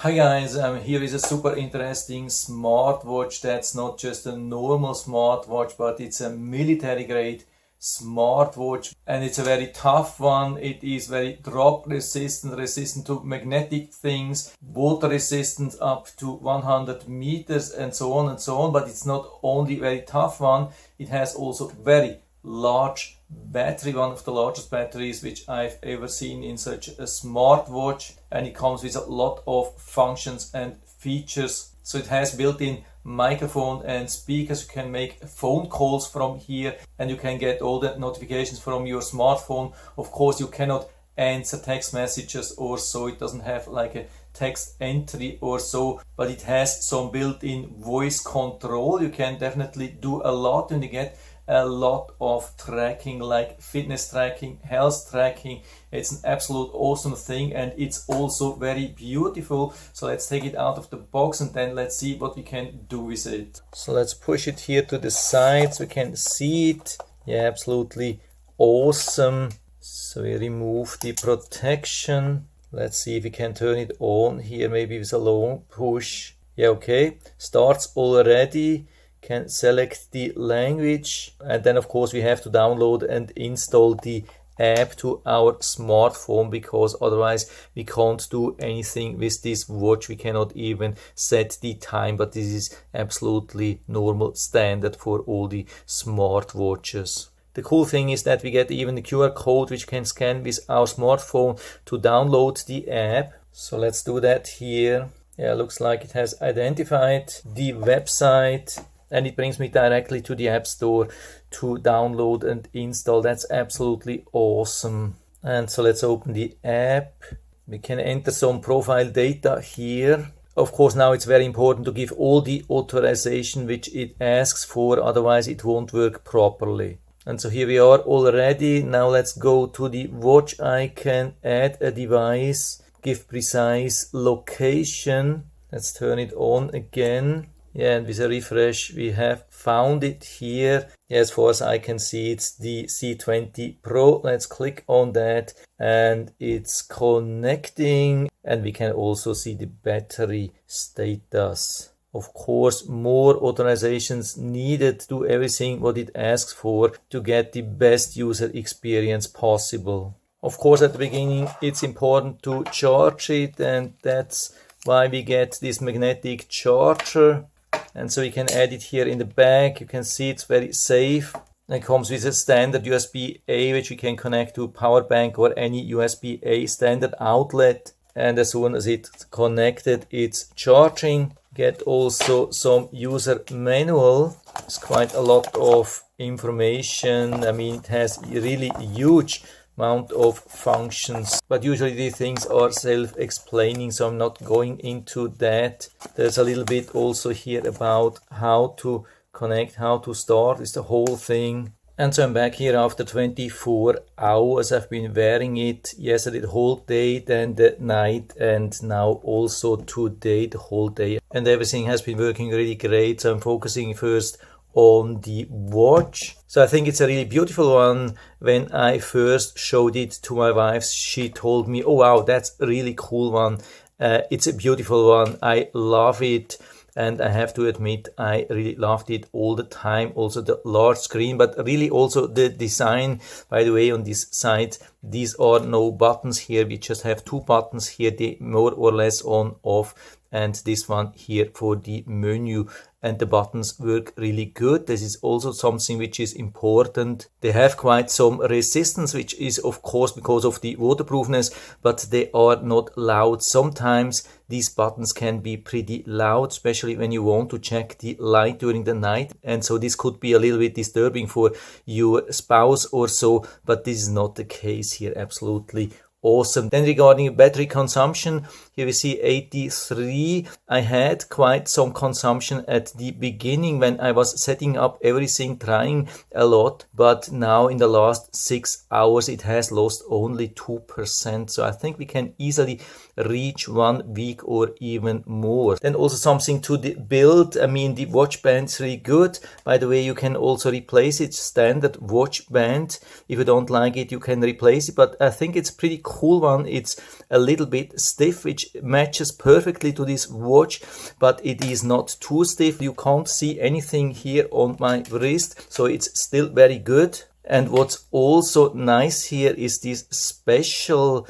Hi guys, here is a super interesting smartwatch that's not just a normal smartwatch, but it's a military grade smartwatch, and it's a very tough one. It is very drop resistant, resistant to magnetic things, water resistant up to 100 meters and so on and so on. But it's not only very tough one, it has also very large battery, one of the largest batteries which I've ever seen in such a smartwatch, and it comes with a lot of functions and features. So it has built-in microphone and speakers. You can make phone calls from here, and you can get all the notifications from your smartphone. Of course, you cannot answer text messages or so. It doesn't have like a text entry or so, but it has some built-in voice control. You can definitely do a lot, and you get a lot of tracking, like fitness tracking, health tracking. It's an absolute awesome thing, and it's also very beautiful. So let's take it out of the box and then let's see what we can do with it. So let's push it here to the side so we can see it. Yeah, absolutely awesome. So we remove the protection. Let's see if we can turn it on here, maybe with a long push. Yeah, okay, starts already. Can select the language, and then of course we have to download and install the app to our smartphone, because otherwise we can't do anything with this watch. We cannot even set the time, but this is absolutely normal standard for all the smartwatches. The cool thing is that we get even the QR code which can scan with our smartphone to download the app. So let's do that here. Yeah, looks like it has identified the website, and it brings me directly to the App Store to download and install. That's absolutely awesome. And so let's open the app. We can enter some profile data here. Of course, now it's very important to give all the authorization which it asks for, otherwise it won't work properly. And so here we are already. Now let's go to the watch icon, add a device, give precise location. Let's turn it on again. Yeah, and with a refresh, we have found it here. Yeah, as far as I can see, it's the C20 Pro. Let's click on that, and it's connecting, and we can also see the battery status. Of course, more authorizations needed to do everything what it asks for to get the best user experience possible. Of course, at the beginning, it's important to charge it, and that's why we get this magnetic charger. And so you can add it here in the back. You can see it's very safe. It comes with a standard USB-A, which you can connect to a power bank or any USB-A standard outlet. And as soon as it's connected, it's charging. Get also some user manual. It's quite a lot of information. I mean, it has really huge amount of functions, but usually these things are self-explaining, so I'm not going into that. There's a little bit also here about how to connect, how to start is the whole thing. And so I'm back here after 24 hours. I've been wearing it yesterday the whole day, then the night, and now also today the whole day, and everything has been working really great. So I'm focusing first on the watch. So I think it's a really beautiful one. When I first showed it to my wife, she told me, oh wow, that's a really cool one. It's a beautiful one. I love it. And I have to admit, I really loved it all the time. Also the large screen, but really also the design. By the way, on this side, these are no buttons here. We just have two buttons here, the more or less on, off, and this one here for the menu. And the buttons work really good. This is also something which is important. They have quite some resistance, which is of course because of the waterproofness, but they are not loud. Sometimes these buttons can be pretty loud, especially when you want to check the light during the night. And so this could be a little bit disturbing for your spouse or so, but this is not the case here. Absolutely awesome. Then regarding battery consumption, here we see 83. I had quite some consumption at the beginning when I was setting up everything, trying a lot, but now in the last 6 hours it has lost only 2%. So I think we can easily reach 1 week or even more. Then also something to the build. I mean, the watch band is really good. By the way, you can also replace it, standard watch band. If you don't like it, you can replace it, but I think it's pretty cool cool one. It's a little bit stiff, which matches perfectly to this watch, but it is not too stiff. You can't see anything here on my wrist, so it's still very good. And what's also nice here is this special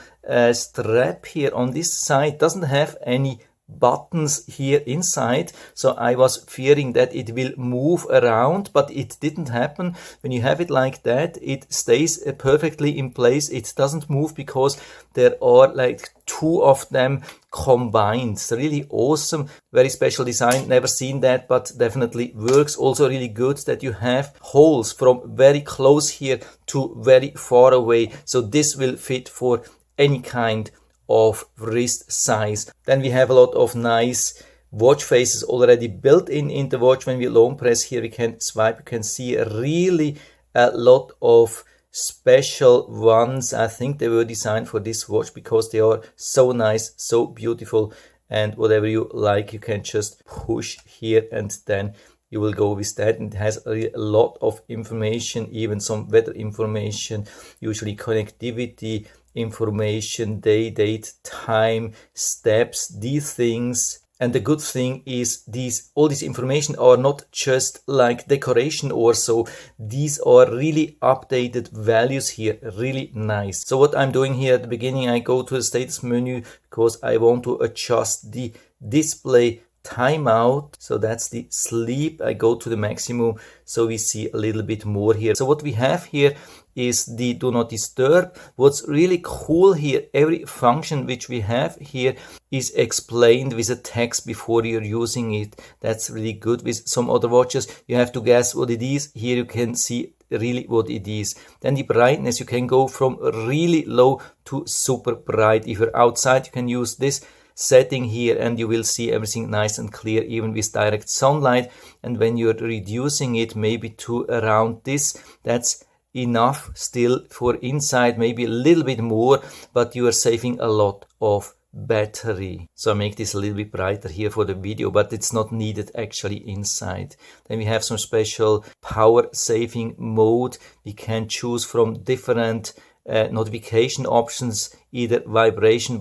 strap here on this side. Doesn't have any buttons here inside, so I was fearing that it will move around, but it didn't happen. When you have it like that, it stays perfectly in place. It doesn't move because there are like two of them combined. It's really awesome, very special design. Never seen that, but definitely works. Also really good that you have holes from very close here to very far away, so this will fit for any kind of wrist size. Then we have a lot of nice watch faces already built in the watch. When we long press here, we can swipe. You can see really a lot of special ones. I think they were designed for this watch because they are so nice, so beautiful, and whatever you like, you can just push here and then you will go with that. And it has a lot of information, even some weather information, usually connectivity information, day, date, time, steps, these things. And the good thing is all this information are not just like decoration or so. These are really updated values here, really nice. So what I'm doing here at the beginning, I go to the status menu because I want to adjust the display timeout. So that's the sleep. I go to the maximum so we see a little bit more here. So what we have here is the do not disturb. What's really cool here, every function which we have here is explained with a text before you're using it. That's really good. With some other watches you have to guess what it is. Here you can see really what it is. Then the brightness, you can go from really low to super bright. If you're outside, you can use this setting here and you will see everything nice and clear, even with direct sunlight. And when you're reducing it maybe to around this, that's enough still for inside, maybe a little bit more, but you are saving a lot of battery. So I make this a little bit brighter here for the video, but it's not needed actually inside. Then we have some special power saving mode. We can choose from different notification options, either vibration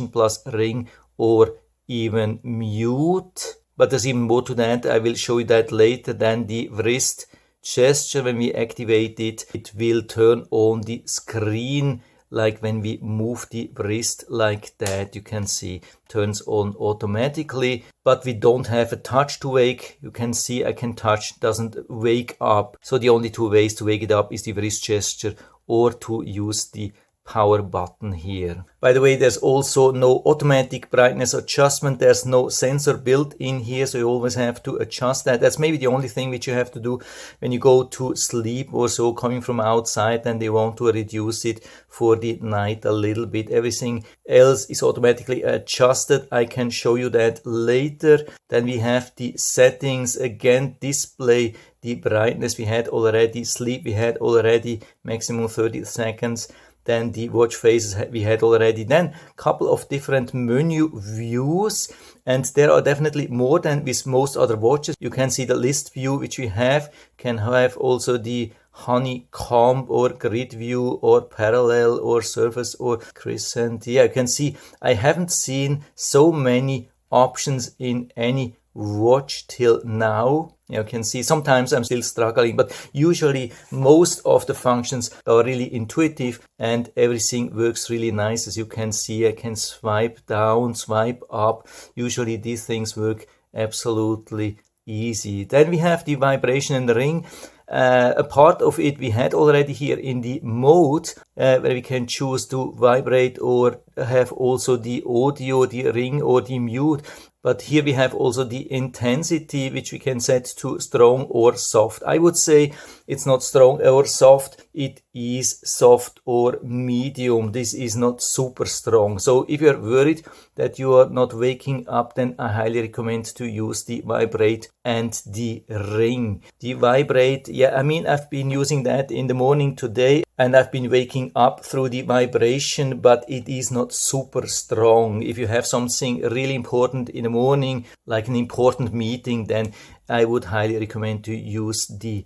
plus ring, or even mute. But there's even more to that. I will show you that later. Then the wrist gesture, when we activate it, it will turn on the screen. Like when we move the wrist like that, you can see turns on automatically, but we don't have a touch to wake. You can see I can touch, doesn't wake up. So the only two ways to wake it up is the wrist gesture or to use the power button here. By the way, there's also no automatic brightness adjustment. There's no sensor built in here, so you always have to adjust that. That's maybe the only thing which you have to do when you go to sleep or so, coming from outside, and they want to reduce it for the night a little bit. Everything else is automatically adjusted. I can show you that later. Then we have the settings again, display, the brightness we had already, sleep we had already, maximum 30 seconds. Then the watch faces we had already. Then a couple of different menu views, and there are definitely more than with most other watches. You can see the list view which we have, can have also the honeycomb or grid view or parallel or surface or crescent. Yeah, you can see I haven't seen so many options in any watch till now. You can see sometimes I'm still struggling, but usually most of the functions are really intuitive and everything works really nice. As you can see, I can swipe down, swipe up. Usually these things work absolutely easy. Then we have the vibration and the ring. A part of it we had already here in the mode where we can choose to vibrate or have also the audio, the ring or the mute. But here we have also the intensity, which we can set to strong or soft. I would say it's not strong or soft. It is soft or medium. This is not super strong. So if you're worried that you are not waking up, then I highly recommend to use the vibrate and the ring. The vibrate, yeah, I mean, I've been using that in the morning today and I've been waking up through the vibration, but it is not super strong. If you have something really important in the morning, like an important meeting, then I would highly recommend to use the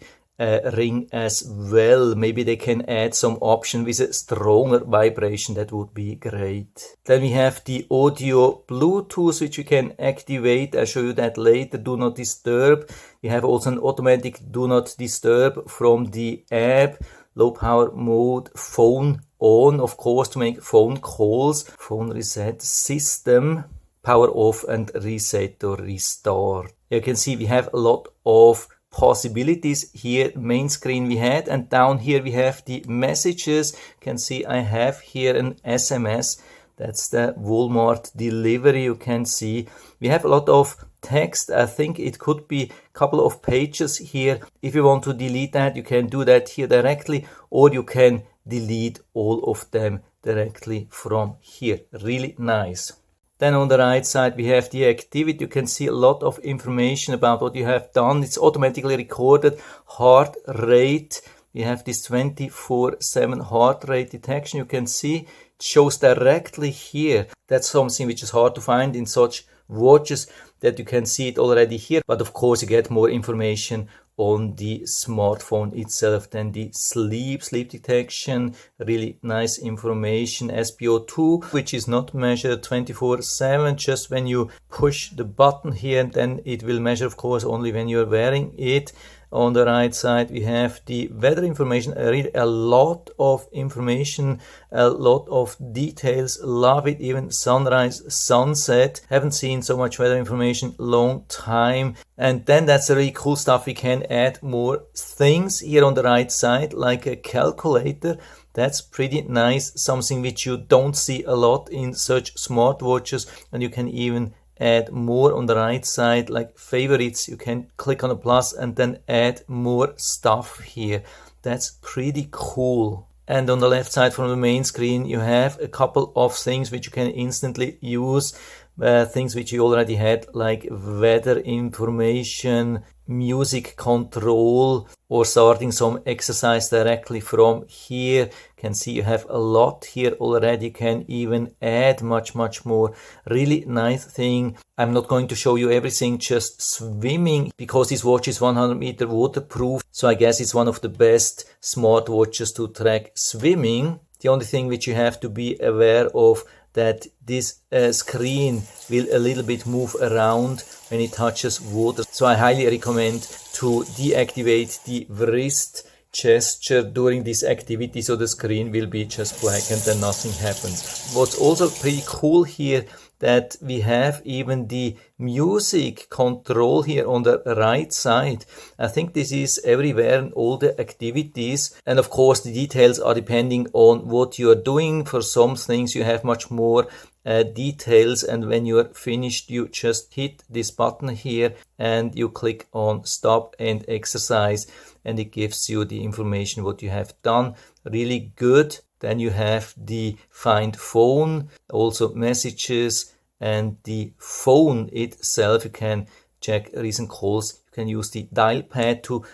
ring as well. Maybe they can add some option with a stronger vibration. That would be great. Then we have the audio Bluetooth, which you can activate. I'll show you that later. Do not disturb. You have also an automatic do not disturb from the app. Low power mode, phone on, of course, to make phone calls. Phone reset system, power off and reset or restart. You can see we have a lot of possibilities here. Main screen we had, and down here we have the messages. You can see I have here an SMS. That's the Walmart delivery. You can see we have a lot of text. I think it could be a couple of pages here. If you want to delete that, you can do that here directly, or you can delete all of them directly from here. Really nice. Then on the right side we have the activity. You can see a lot of information about what you have done. It's automatically recorded. Heart rate. We have this 24/7 heart rate detection. You can see it shows directly here. That's something which is hard to find in such watches, that you can see it already here. But of course you get more information on the smartphone itself. Then the sleep detection, really nice information. SpO2, which is not measured 24/7, just when you push the button here, then it will measure, of course, only when you're wearing it. On the right side we have the weather information. Really a lot of information, a lot of details. Love it. Even sunrise, sunset. Haven't seen so much weather information long time. And then that's really cool stuff. We can add more things here on the right side, like a calculator. That's pretty nice, something which you don't see a lot in such smartwatches. And you can even add more on the right side, like favorites. You can click on a plus and then add more stuff here. That's pretty cool. And on the left side from the main screen you have a couple of things which you can instantly use. Things which you already had, like weather information, music control, or starting some exercise directly from here. You can see you have a lot here already. You can even add much more. Really nice thing. I'm not going to show you everything, just swimming, because this watch is 100-meter waterproof. So I guess it's one of the best smartwatches to track swimming. The only thing which you have to be aware of, that this screen will a little bit move around when it touches water. So I highly recommend to deactivate the wrist gesture during this activity, so the screen will be just black and then nothing happens. What's also pretty cool here, that we have even the music control here on the right side. I think this is everywhere in all the activities. And of course the details are depending on what you are doing. For some things you have much more details, and when you are finished you just hit this button here and you click on stop and exercise, and it gives you the information what you have done. Really good. Then you have the find phone, also messages, and the phone itself. You can check recent calls. You can use the dial pad to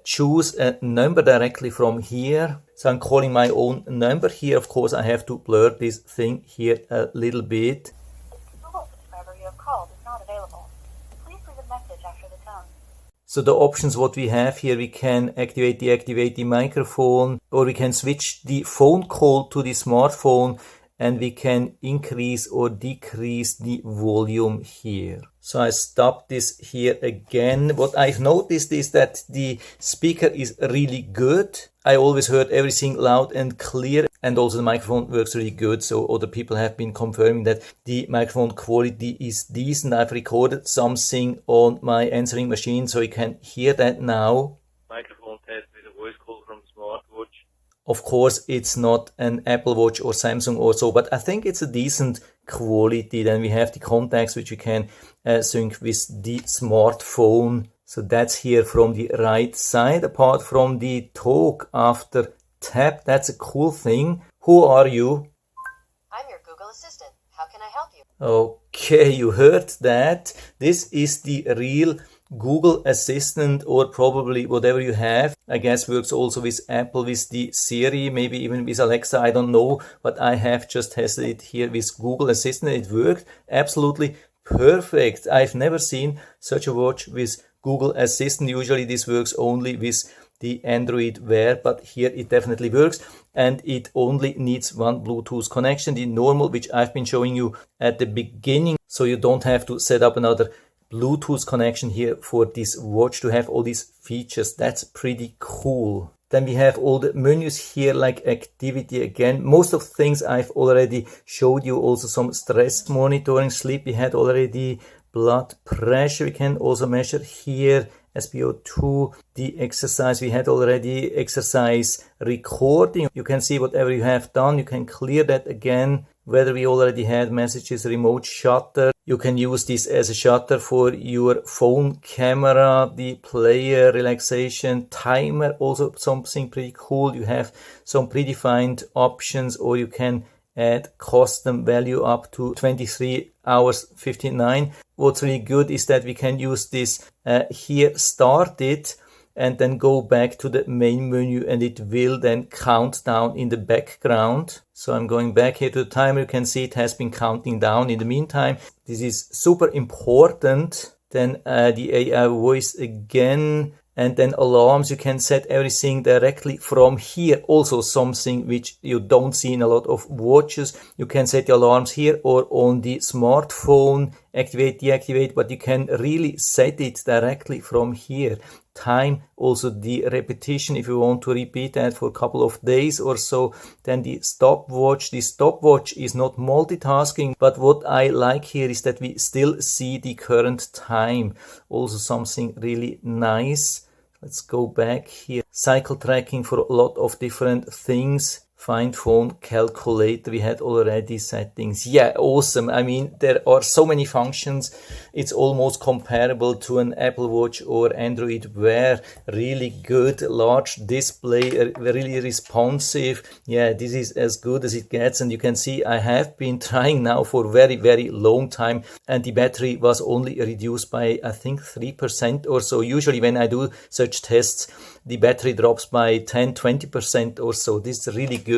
choose a number directly from here. So I'm calling my own number here. Of course, I have to blur this thing here a little bit. The mobile subscriber you have called is not available. Please leave a message after the tone. So the options what we have here, we can activate, deactivate the microphone, or we can switch the phone call to the smartphone, and we can increase or decrease the volume here. So I stop this here again. What I've noticed is that the speaker is really good. I always heard everything loud and clear, and also the microphone works really good. So other people have been confirming that the microphone quality is decent. I've recorded something on my answering machine, so you can hear that now. Microphone test with a voice call from smartwatch. Of course, it's not an Apple Watch or Samsung or so, but I think it's a decent quality. Then we have the contacts which you can sync with the smartphone. So that's here from the right side. Apart from the talk after tap, that's a cool thing. Who are you? I'm your Google Assistant. How can I help you? Okay, you heard that. This is the real Google Assistant, or probably whatever you have. I guess works also with Apple, with the Siri, maybe even with Alexa, I don't know. But I have just tested it here with Google Assistant. It worked absolutely perfect. I've never seen such a watch with Google Assistant. Usually this works only with the Android Wear, but here it definitely works, and it only needs one Bluetooth connection, the normal, which I've been showing you at the beginning, so you don't have to set up another Bluetooth connection here for this watch to have all these features. That's pretty cool. Then we have all the menus here, like activity again. Most of the things I've already showed you. Also some stress monitoring, sleep we had already, blood pressure we can also measure here, SpO2, the exercise we had already, exercise recording. You can see whatever you have done. You can clear that again. Whether we already had messages, remote shutter. You can use this as a shutter for your phone camera, the player, relaxation, timer, also something pretty cool. You have some predefined options, or you can add custom value up to 23 hours 59. What's really good is that we can use this here, start it, and then go back to the main menu, and it will then count down in the background. So I'm going back here to the timer. You can see it has been counting down in the meantime. This is super important. Then the AI voice again, and then alarms. You can set everything directly from here. Also something which you don't see in a lot of watches. You can set the alarms here or on the smartphone, activate, deactivate, but you can really set it directly from here. Time, also the repetition, if you want to repeat that for a couple of days or so. Then the stopwatch. The stopwatch is not multitasking, but what I like here is that we still see the current time. Also something really nice. Let's go back here. Cycle tracking for a lot of different things. Find phone calculator, we had already settings. Yeah, awesome. I mean, there are so many functions. It's almost comparable to an Apple Watch or Android Wear. Really good, large display, really responsive. Yeah, this is as good as it gets. And you can see I have been trying now for very, very long time, and the battery was only reduced by, I think, 3% or so. Usually when I do such tests, the battery drops by 10-20% or so. This is really good.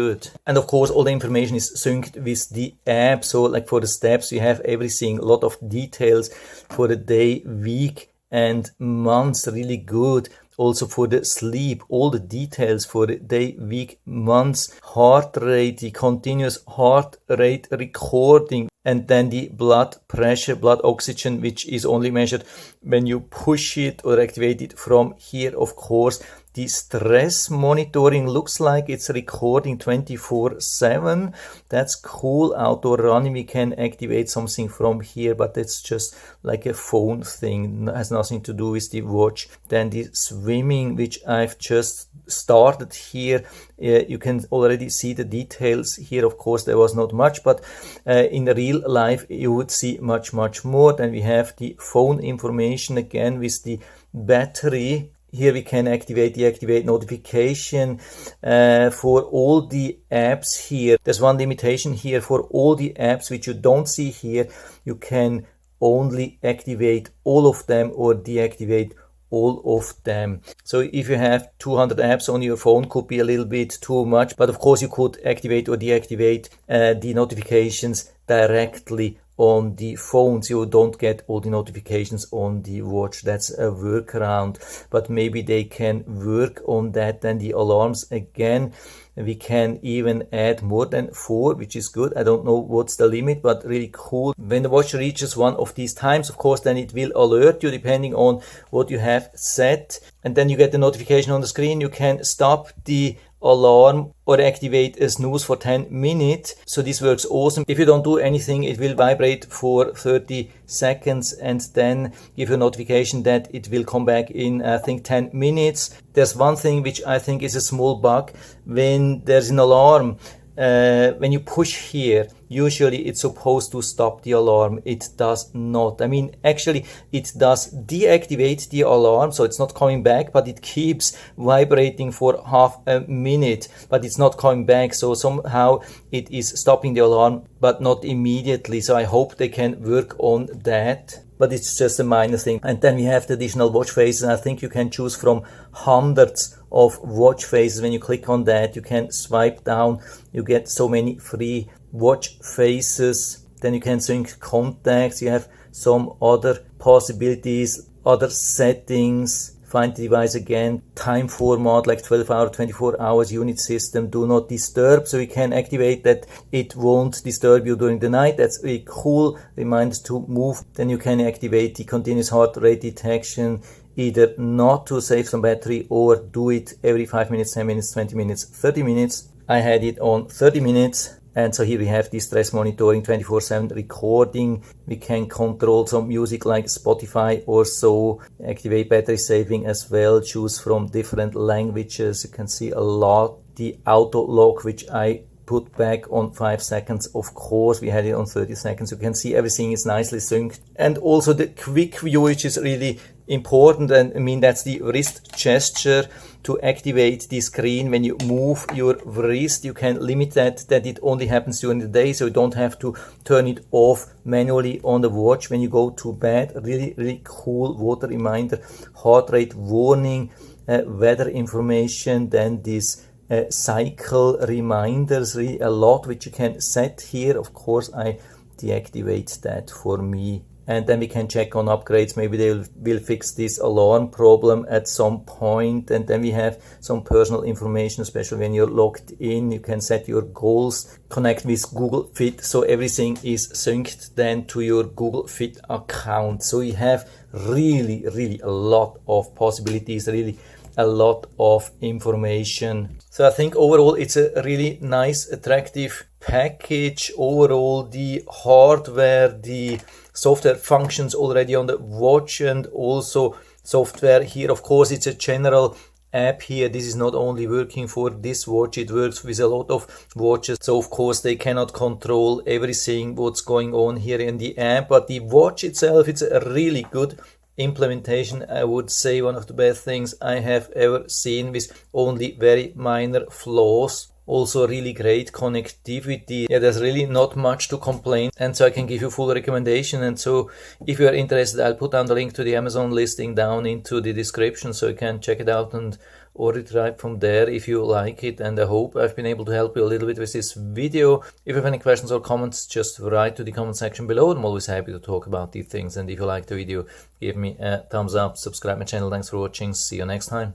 And of course, all the information is synced with the app. So like for the steps, you have everything, a lot of details for the day, week, and months. Really good. Also for the sleep, all the details for the day, week, months, heart rate, the continuous heart rate recording, and then the blood pressure, blood oxygen, which is only measured when you push it or activate it from here, of course. The stress monitoring looks like it's recording 24/7. That's cool. Outdoor running, we can activate something from here, but that's just like a phone thing. It has nothing to do with the watch. Then the swimming, which I've just started here. You can already see the details here. Of course, there was not much, but in real life, you would see much, much more. Then we have the phone information again with the battery. Here we can activate, deactivate notification for all the apps here. There's one limitation here for all the apps which you don't see here. You can only activate all of them or deactivate all of them. So if you have 200 apps on your phone, could be a little bit too much, but of course you could activate or deactivate the notifications directly on the phones. You don't get all the notifications on the watch. That's a workaround, but maybe they can work on that. Then the alarms again, we can even add more than 4, which is good. I don't know what's the limit, but really cool. When the watch reaches one of these times, of course, then it will alert you depending on what you have set, and then you get the notification on the screen. You can stop the alarm or activate a snooze for 10 minutes. So this works awesome. If you don't do anything, it will vibrate for 30 seconds and then give you a notification that it will come back in, I think, 10 minutes. There's one thing which I think is a small bug. When there's an alarm, when you push here, usually it's supposed to stop the alarm. It does not. I mean, actually it does deactivate the alarm, so it's not coming back, but it keeps vibrating for half a minute, but it's not coming back. So somehow it is stopping the alarm, but not immediately. So I hope they can work on that, but it's just a minor thing. And then we have the additional watch faces, and I think you can choose from hundreds of watch faces. When you click on that, you can swipe down, you get so many free watch faces. Then you can sync contacts. You have some other possibilities, other settings, find the device again, time format like 12 hour, 24 hours unit system, do not disturb, so you can activate that it won't disturb you during the night. That's really cool. Reminds to move. Then you can activate the continuous heart rate detection, either not to save some battery or do it every 5 minutes, 10 minutes, 20 minutes, 30 minutes. I had it on 30 minutes. And so here we have the stress monitoring, 24/7 recording. We can control some music like Spotify or so, activate battery saving as well, choose from different languages. You can see a lot. The auto lock, which I put back on 5 seconds, of course, we had it on 30 seconds. You can see everything is nicely synced. And also the quick view, which is really important, and I mean that's the wrist gesture to activate the screen. When you move your wrist, you can limit that it only happens during the day, so you don't have to turn it off manually on the watch when you go to bed. Really cool water reminder, heart rate warning, weather information, then this cycle reminders, really a lot which you can set here. Of course I deactivate that for me. And then we can check on upgrades. Maybe they will fix this alarm problem at some point. And then we have some personal information, especially when you're logged in. You can set your goals, connect with Google Fit. So everything is synced then to your Google Fit account. So you have really a lot of possibilities, really a lot of information. So I think overall it's a really nice, attractive package. Overall, the hardware, the software functions already on the watch, and also software here. Of course, it's a general app here. This is not only working for this watch, it works with a lot of watches. So of course they cannot control everything what's going on here in the app, but the watch itself, it's a really good implementation. I would say one of the best things I have ever seen, with only very minor flaws. Also really great connectivity. Yeah, there's really not much to complain, and so I can give you full recommendation. And so if you are interested, I'll put down the link to the Amazon listing down into the description, so you can check it out and order it right from there if you like it. And I hope I've been able to help you a little bit with this video. If you have any questions or comments, just write to the comment section below. I'm always happy to talk about these things. And if you like the video, give me a thumbs up, subscribe my channel. Thanks for watching. See you next time.